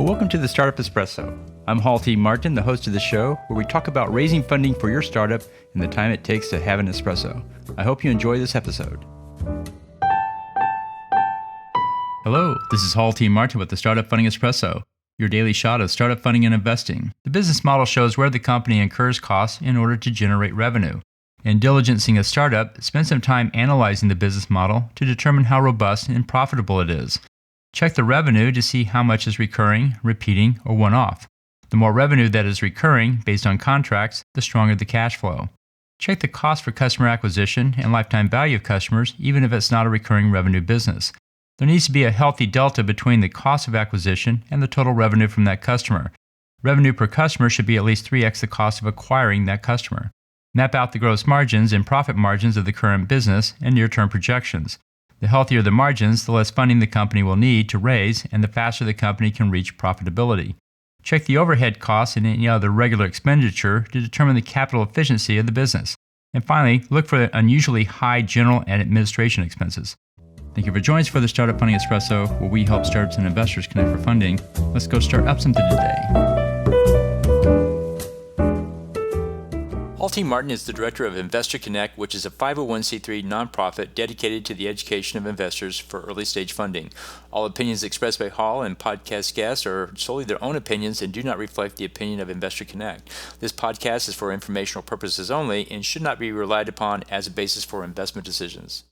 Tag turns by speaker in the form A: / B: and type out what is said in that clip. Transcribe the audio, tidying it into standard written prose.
A: Well, welcome to the Startup Espresso. I'm Hall T. Martin, the host of the show, where we talk about raising funding for your startup and the time it takes to have an espresso. I hope you enjoy this episode. Hello, this is Hall T. Martin with the Startup Funding Espresso, your daily shot of startup funding and investing. The business model shows where the company incurs costs in order to generate revenue. In diligencing a startup, spend some time analyzing the business model to determine how robust and profitable it is. Check the revenue to see how much is recurring, repeating, or one-off. The more revenue that is recurring based on contracts, the stronger the cash flow. Check the cost for customer acquisition and lifetime value of customers, even if it's not a recurring revenue business. There needs to be a healthy delta between the cost of acquisition and the total revenue from that customer. Revenue per customer should be at least 3x the cost of acquiring that customer. Map out the gross margins and profit margins of the current business and near-term projections. The healthier the margins, the less funding the company will need to raise, and the faster the company can reach profitability. Check the overhead costs and any other regular expenditure to determine the capital efficiency of the business. And finally, look for unusually high general and administration expenses. Thank you for joining us for the Startup Funding Espresso, where we help startups and investors connect for funding. Let's go start up something today. Hall T. Martin is the director of Investor Connect, which is a 501c3 nonprofit dedicated to the education of investors for early stage funding. All opinions expressed by Hall and podcast guests are solely their own opinions and do not reflect the opinion of Investor Connect. This podcast is for informational purposes only and should not be relied upon as a basis for investment decisions.